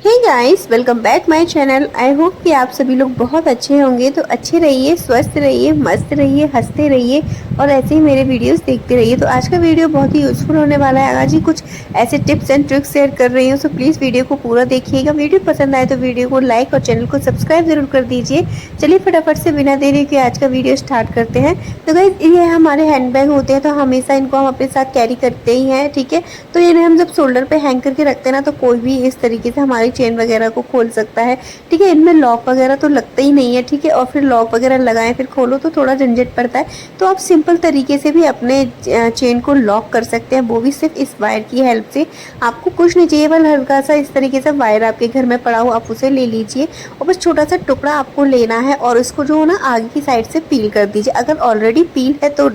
Hey guys, welcome back my channel. I hope कि आप सभी लोग बहुत अच्छे होंगे। तो अच्छे रहिए, स्वस्थ रहिए, मस्त रहिए, हंसते रहिए और ऐसे ही मेरे वीडियोस देखते रहिए। तो आज का वीडियो बहुत ही यूजफुल होने वाला है। आज ही कुछ ऐसे टिप्स एंड ट्रिक्स शेयर कर रही हूँ, सो प्लीज़ वीडियो को पूरा देखिएगा। वीडियो पसंद आए तो वीडियो को लाइक और चैनल को सब्सक्राइब जरूर कर दीजिए। चलिए फटाफट से बिना देरी के आज का वीडियो स्टार्ट करते हैं। तो गाइस, ये हमारे हैंड बैग होते हैं, तो हमेशा इनको हम अपने साथ कैरी करते ही हैं, ठीक है। तो इन्हें हम जब शोल्डर पे हैंग करके रखते हैं ना, तो कोई भी इस तरीके से हमारी चेन वगैरह को खोल सकता है, ठीक है। इनमें लॉक वगैरह तो लगता ही नहीं है, ठीक है। और फिर लॉक वगैरह लगाएं फिर खोलो तो थोड़ा झंझट पड़ता है। तो आप सिंपल तरीके से भी अपने चेन को लॉक कर सकते हैं, वो भी सिर्फ इस वायर की हेल्प से। आपको कुछ नहीं चाहिए, बस हल्का सा इस तरीके से वायर आपके घर में पड़ा हो, आप उसे ले लीजिए और बस छोटा सा टुकड़ा आपको लेना है और इसको जो है ना आगे की साइड से पील कर दीजिए। अगर ऑलरेडी पील है तो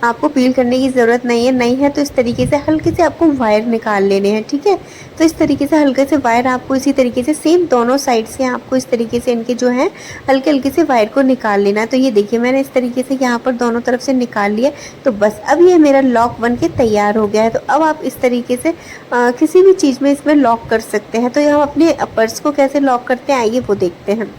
आपको पील करने की ज़रूरत नहीं है, नहीं है तो इस तरीके से हल्के से आपको वायर निकाल लेने हैं, ठीक है। तो इस तरीके से हल्के से वायर आपको इसी तरीके से सेम दोनों साइड से आपको इस तरीके से इनके जो है हल्के हल्के से वायर को निकाल लेना है। तो ये देखिए मैंने इस तरीके से यहाँ पर दोनों तरफ से निकाल लिया। तो बस अब ये मेरा लॉक बन के तैयार हो गया है। तो अब आप इस तरीके से किसी भी चीज़ में इसमें लॉक कर सकते हैं। तो हम अपने पर्स को कैसे लॉक करते हैं आइए वो देखते हैं।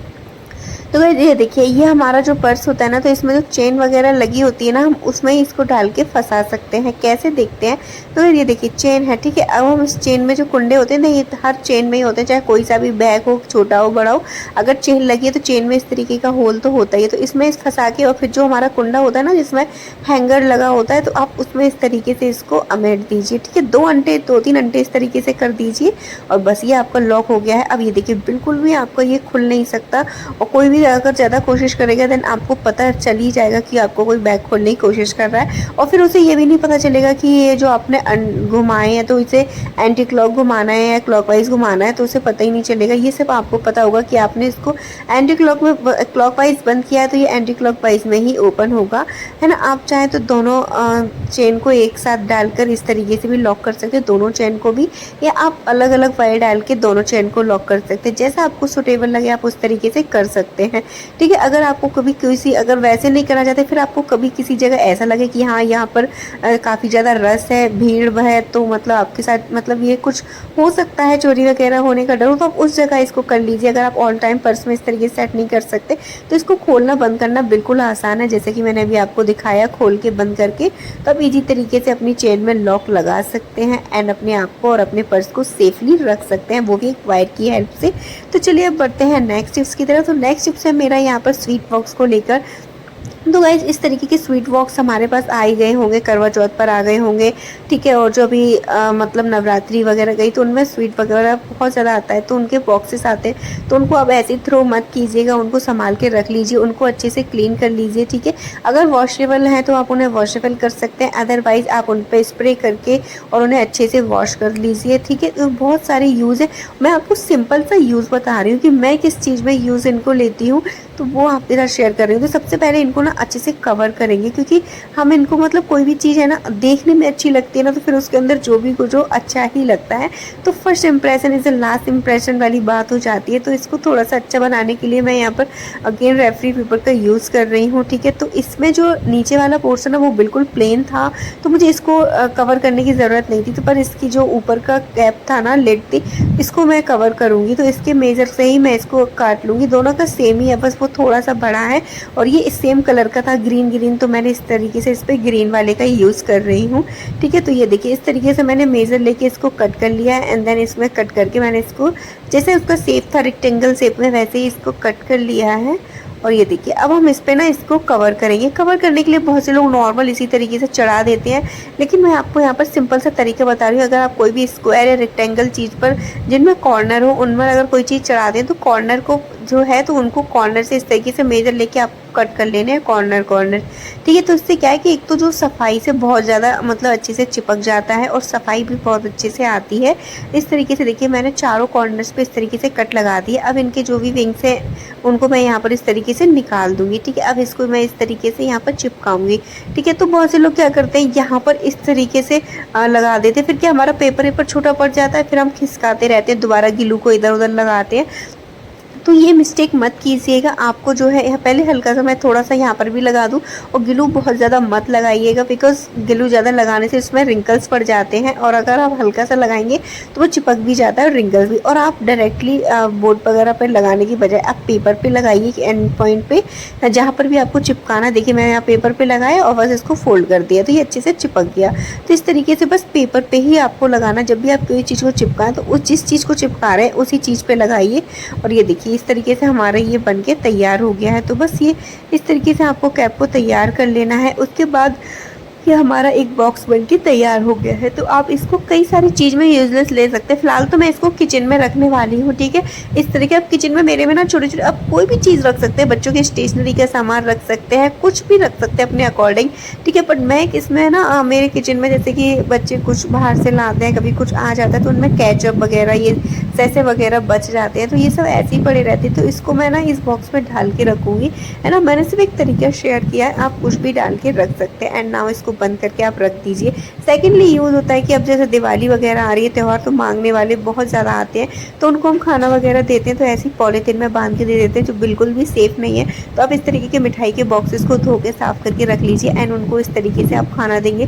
तो गाइस ये देखिए, ये हमारा जो पर्स होता है ना, तो इसमें जो चेन वगैरह लगी होती है ना, हम उसमें ही इसको डाल के फंसा सकते हैं। कैसे देखते हैं, तो ये देखिए चेन है, ठीक है। अब हम इस चेन में जो कुंडे होते हैं ना, ये हर चेन में ही होते हैं, चाहे कोई सा भी बैग हो, छोटा हो बड़ा हो। अगर चेन लगी है तो चेन में इस तरीके का होल तो होता ही है। तो इसमें इस फंसा के और फिर जो हमारा कुंडा होता है ना जिसमें हैंगर लगा होता है, तो आप उसमें इस तरीके से इसको अमेट दीजिए, ठीक है। 2-3 अंटे इस तरीके से कर दीजिए और बस ये आपका लॉक हो गया है। अब ये देखिए बिल्कुल भी आपका ये खुल नहीं सकता और कोई भी अगर ज़्यादा कोशिश करेगा देन आपको पता चल ही जाएगा कि आपको कोई बैग खोलने की कोशिश कर रहा है। और फिर उसे ये भी नहीं पता चलेगा कि ये जो आपने घुमाए हैं तो इसे एंटी क्लॉक घुमाना है या क्लॉकवाइज घुमाना है, तो उसे पता ही नहीं चलेगा। ये सिर्फ आपको पता होगा कि आपने इसको एंटी क्लॉक में क्लॉकवाइज बंद किया है तो ये एंटी क्लॉकवाइज में ही ओपन होगा, है ना। आप चाहें तो दोनों चेन को एक साथ डालकर इस तरीके से भी लॉक कर सकते हैं, दोनों चेन को भी, या आप अलग अलग वायर डाल के दोनों चेन को लॉक कर सकते हैं। जैसा आपको सुटेबल लगे आप उस तरीके से कर सकते हैं, ठीक है। अगर आपको कभी किसी अगर वैसे नहीं करना चाहते, फिर आपको कभी किसी जगह ऐसा लगे कि हाँ यहाँ पर काफ़ी ज़्यादा रश है, भीड़ है, तो मतलब आपके साथ मतलब ये कुछ हो सकता है, चोरी वगैरह होने का डर हो, तो आप उस जगह इसको कर लीजिए। अगर आप ऑल टाइम पर्स में इस तरीके से सेट नहीं कर सकते तो इसको खोलना बंद करना बिल्कुल आसान है, जैसे कि मैंने अभी आपको दिखाया खोल के बंद करके। तो आप ईजी तरीके से अपनी चेन में लॉक लगा सकते हैं एंड अपने आप को और अपने पर्स को सेफली रख सकते हैं, वो भी एक वायर की हेल्प से। तो चलिए अब बढ़ते हैं नेक्स्ट टिप्स की तरफ। तो नेक्स्ट टिप्स है मेरा यहाँ पर स्वीट बॉक्स को लेकर। तो गाइज इस तरीके के स्वीट बॉक्स हमारे पास आ ही गए होंगे, करवा चौथ पर आ गए होंगे, ठीक है। और जो अभी मतलब नवरात्रि वगैरह गई तो उनमें स्वीट वगैरह बहुत ज़्यादा आता है, तो उनके बॉक्सेस आते हैं। तो उनको अब ऐसे ही थ्रो मत कीजिएगा, उनको संभाल के रख लीजिए, उनको अच्छे से क्लीन कर लीजिए, ठीक है। अगर वॉशेबल हैं तो आप उन्हें वॉशेबल कर सकते हैं, अदरवाइज़ आप उन पर स्प्रे करके और उन्हें अच्छे से वॉश कर लीजिए, ठीक है। तो बहुत सारे यूज़ है, मैं आपको सिंपल सा यूज़ बता रही हूँ कि मैं किस चीज़ में यूज़ इनको लेती हूँ, तो वो आपके साथ शेयर कर रही हूँ। तो सबसे पहले इनको ना अच्छे से कवर करेंगे, क्योंकि हम इनको मतलब कोई भी चीज़ है ना देखने में अच्छी लगती है ना, तो फिर उसके अंदर जो भी कुछ हो अच्छा ही लगता है। तो first impression is the last impression वाली बात हो जाती है। तो इसको थोड़ा सा अच्छा बनाने के लिए मैं यहाँ पर अगेन रेफरी पेपर का यूज़ कर रही हूँ, ठीक है। तो इसमें जो नीचे वाला पोर्शन है वो बिल्कुल प्लेन था, तो मुझे इसको कवर करने की ज़रूरत नहीं थी। तो पर इसकी जो ऊपर का कैप था ना, लिड थी, इसको मैं कवर करूँगी। तो इसके मेजर से ही मैं इसको काट लूँगी, दोनों का सेम ही है, बस वो थोड़ा सा बड़ा है और ये सेम कलर का था ग्रीन ग्रीन, तो मैंने इस तरीके से इस पर ग्रीन वाले का यूज़ कर रही हूँ, ठीक है। तो ये देखिए इस तरीके से मैंने मेज़र लेके इसको कट कर लिया है एंड देन इसमें कट करके मैंने इसको जैसे उसका शेप था रेक्टेंगल शेप में वैसे ही इसको कट कर लिया है। और ये देखिए अब हम इस पे ना इसको कवर करेंगे। कवर करने के लिए बहुत से लोग नॉर्मल इसी तरीके से चढ़ा देते हैं, लेकिन मैं आपको यहाँ पर सिंपल सा तरीका बता रही हूँ। अगर आप कोई भी स्क्वायर या रेक्टेंगल चीज़ पर जिनमें कॉर्नर हो उनमें अगर कोई चीज़ चढ़ा दें तो कॉर्नर को जो है तो उनको कॉर्नर से इस तरीके से मेजर लेके आप कट कर लेने हैं कॉर्नर कॉर्नर, ठीक है। तो इससे क्या है कि एक तो जो सफाई से बहुत ज़्यादा मतलब अच्छे से चिपक जाता है और सफाई भी बहुत अच्छे से आती है। इस तरीके से देखिए मैंने चारों कॉर्नर्स पे इस तरीके से कट लगा दिए। अब इनके जो भी विंग्स हैं उनको मैं यहाँ पर इस तरीके से निकाल दूंगी, ठीक है। अब इसको मैं इस तरीके से यहाँ पर चिपकाऊंगी, ठीक है। तो बहुत से लोग क्या करते हैं यहाँ पर इस तरीके से लगा देते हैं, फिर क्या हमारा पेपर छोटा पड़ जाता है, फिर हम खिसकाते रहते हैं, दोबारा गिलू को इधर उधर लगाते हैं। तो ये मिस्टेक मत कीजिएगा। आपको जो है पहले हल्का सा मैं थोड़ा सा यहाँ पर भी लगा दूँ, और ग्लू बहुत ज़्यादा मत लगाइएगा, बिकॉज़ ग्लू ज़्यादा लगाने से इसमें रिंकल्स पड़ जाते हैं, और अगर आप हल्का सा लगाएंगे तो वो चिपक भी जाता है और रिंकल्स भी। और आप डायरेक्टली बोर्ड वगैरह पर लगाने की बजाय आप पेपर पे लगाइए एंड पॉइंट पे, जहाँ पर भी आपको चिपकाना। देखिए मैं यहाँ पेपर पे लगाया और बस इसको फोल्ड कर दिया, तो ये अच्छे से चिपक गया। तो इस तरीके से बस पेपर पे ही आपको लगाना। जब भी आप कोई चीज़ को चिपकाएं तो उस जिस चीज़ को चिपका रहे हैं उसी चीज़ पे लगाइए। और ये देखिए इस तरीके से हमारा ये बन के तैयार हो गया है। तो बस ये इस तरीके से आपको कैप को तैयार कर लेना है। उसके बाद ये हमारा एक बॉक्स बन के तैयार हो गया है। तो आप इसको कई सारी चीज़ में यूजलेस ले सकते हैं। फिलहाल तो मैं इसको किचन में रखने वाली हूँ, ठीक है। इस तरीके आप किचन में मेरे में ना छोटे छोटे आप कोई भी चीज़ रख सकते हैं, बच्चों के स्टेशनरी का सामान रख सकते हैं, कुछ भी रख सकते हैं अपने अकॉर्डिंग, ठीक है। बट मैं इसमें ना मेरे किचन में जैसे कि बच्चे कुछ बाहर से लाते हैं, कभी कुछ आ जाता है तो उनमें केचप वगैरह ये सैसे वगैरह बच जाते हैं, तो ये सब ऐसे ही पड़े रहते हैं। तो इसको मैं ना इस बॉक्स में ढाल के रखूँगी, है ना। मैंने सिर्फ एक तरीका शेयर किया है, आप कुछ भी डाल के रख सकते हैं। एंड नाउ इसको बंद करके आप रख दीजिए। सेकेंडली यूज़ होता है कि अब जैसे दिवाली वगैरह आ रही है, त्यौहार, तो मांगने वाले बहुत ज़्यादा आते हैं, तो उनको हम खाना वगैरह देते हैं तो ऐसी पॉलीथीन में बांध के दे देते हैं, जो बिल्कुल भी सेफ़ नहीं है। तो आप इस तरीके के मिठाई के बॉक्सेस को धो के साफ़ करके रख लीजिए, एंड उनको इस तरीके से आप खाना देंगे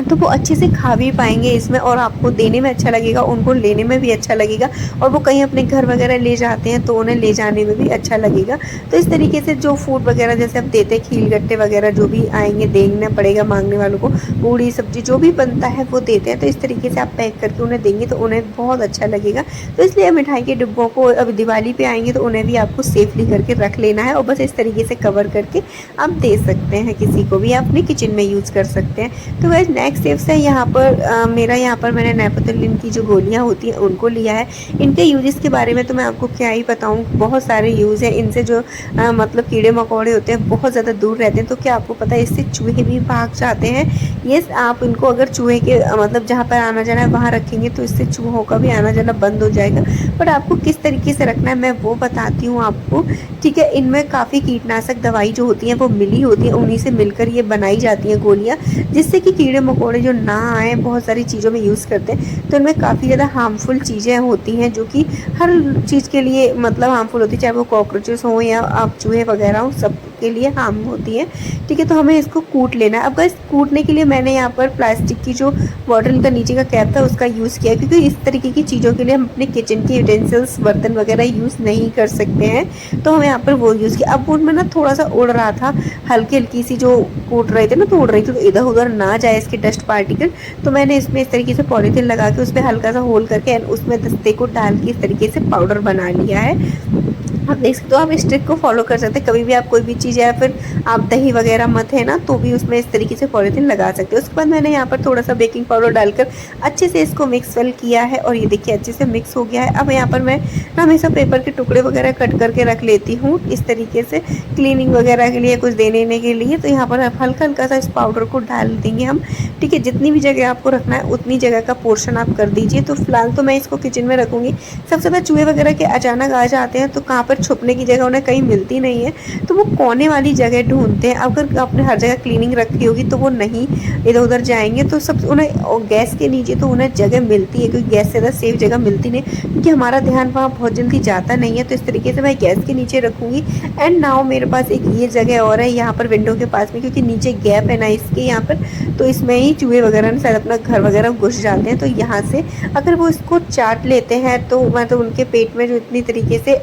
तो वो अच्छे से खा भी पाएंगे इसमें, और आपको देने में अच्छा लगेगा, उनको लेने में भी अच्छा लगेगा, और वो कहीं अपने घर वगैरह ले जाते हैं तो उन्हें ले जाने में भी अच्छा लगेगा। तो इस तरीके से जो फूड वगैरह जैसे आप देते हैं, खील गट्टे वगैरह जो भी आएंगे देना पड़ेगा मांगने वालों को, पूड़ी सब्जी जो भी बनता है वो देते हैं। तो इस तरीके से आप पैक करके उन्हें देंगे तो उन्हें बहुत अच्छा लगेगा। तो इसलिए मिठाई के डिब्बों को अब दिवाली पे आएंगे तो उन्हें भी आपको सेफली करके रख लेना है, और बस इस तरीके से कवर करके आप दे सकते हैं, किसी को भी अपने किचन में यूज़ कर सकते हैं। तो वैसे नेक्स्ट टिप्स है यहाँ पर मेरा यहाँ पर मैंने नेपथलीन की जो गोलियाँ होती हैं उनको लिया है। इनके यूजेस के बारे में तो मैं आपको क्या ही बताऊँ, बहुत सारे यूज़ हैं इनसे। जो मतलब कीड़े मकोड़े होते हैं बहुत ज़्यादा दूर रहते हैं। तो क्या आपको पता है इससे चूहे भी भाग जाते हैं। यस, आप इनको अगर चूहे के मतलब जहाँ पर आना जाना है वहाँ रखेंगे तो इससे चूहों का भी आना जाना बंद हो जाएगा। बट आपको किस तरीके से रखना है मैं वो बताती हूँ आपको, ठीक है। इनमें काफ़ी कीटनाशक दवाई जो होती हैं वो मिली होती है, उन्हीं से मिलकर ये बनाई जाती हैं गोलियाँ, जिससे कि कीड़े मकोड़े जो ना आए। बहुत सारी चीज़ों में यूज़ करते हैं तो इनमें काफ़ी ज़्यादा हार्मफुल चीज़ें होती हैं, जो कि हर चीज़ के लिए मतलब हार्मफुल होती है, चाहे वो कॉकरोचेस हों या आप चूहे वगैरह हो, सब के लिए हार्म होती है, ठीक है। तो हमें इसको कूट लेना है। अब बस कूटने के लिए मैंने यहाँ पर प्लास्टिक की जो बॉटल का नीचे का कैप था उसका यूज़ किया, क्योंकि इस तरीके की चीज़ों के लिए हम अपने किचन के यूटेंसिल्स बर्तन वगैरह यूज़ नहीं कर सकते हैं, तो हम यहाँ पर वो यूज़ किया। अब उनमें ना थोड़ा सा उड़ रहा था, हल्की हल्की सी जो कूट रहे थे ना तो उड़ रही थी, तो इधर उधर ना जाए इसके डस्ट पार्टिकल, तो मैंने इसमें इस तरीके से पॉलीथीन लगा के उसमें हल्का सा होल करके उसमें दस्ते को डाल के इस तरीके से पाउडर बना लिया है। आप देख सकते हो, आप इस ट्रिक को फॉलो कर सकते हैं। कभी भी आप कोई भी चीज़ या फिर आप दही वगैरह मत है ना तो भी उसमें इस तरीके से पॉलीथीन लगा सकते हो। उसके बाद मैंने यहाँ पर थोड़ा सा बेकिंग पाउडर डालकर अच्छे से इसको मिक्स वेल किया है, और ये देखिए अच्छे से मिक्स हो गया है। अब यहाँ पर मैं हमेशा पेपर के टुकड़े वगैरह कट करके रख लेती हूँ इस तरीके से क्लीनिंग वगैरह के लिए, कुछ देने के लिए। तो यहाँ पर हल्का हल्का सा इस पाउडर को डाल देंगे हम, ठीक है। जितनी भी जगह आपको रखना है उतनी जगह का पोर्शन आप कर दीजिए। तो फिलहाल तो मैं इसको किचन में रखूँगी। सबसे ज़्यादा चूहे वगैरह के अचानक आ जाते हैं तो कहाँ पर छुपने की जगह उन्हें कहीं मिलती नहीं है, तो वो कोने वाली जगह ढूंढते हैं। अगर आपने हर जगह क्लीनिंग रखी होगी तो वो नहीं इधर उधर जाएंगे, तो सब उन्हें गैस के नीचे तो उन्हें जगह मिलती है, क्योंकि गैस से ज़्यादा सेफ जगह मिलती नहीं, क्योंकि हमारा ध्यान वहाँ बहुत जल्दी जाता नहीं है। तो इस तरीके से मैं गैस के नीचे रखूँगी। एंड नाउ मेरे पास एक ये जगह और है यहाँ पर विंडो के पास में, क्योंकि नीचे गैप है ना इसके यहाँ पर, तो इसमें ही चूहे वगैरह शायद अपना घर वगैरह घुस जाते हैं। तो यहाँ से अगर वो इसको चाट लेते हैं तो मतलब उनके पेट में जो इतनी तरीके से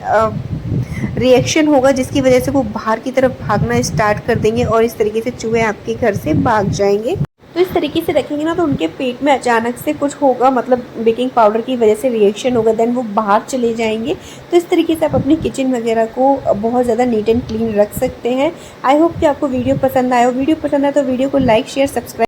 रिएक्शन होगा, जिसकी वजह से वो बाहर की तरफ भागना स्टार्ट कर देंगे, और इस तरीके से चूहे आपके घर से भाग जाएंगे। तो इस तरीके से रखेंगे ना तो उनके पेट में अचानक से कुछ होगा, मतलब बेकिंग पाउडर की वजह से रिएक्शन होगा, देन वो बाहर चले जाएंगे। तो इस तरीके से आप अपने किचन वगैरह को बहुत ज़्यादा नीट एंड क्लीन रख सकते हैं। आई होप कि आपको वीडियो पसंद आया हो। वीडियो पसंद आए तो वीडियो को लाइक शेयर सब्सक्राइब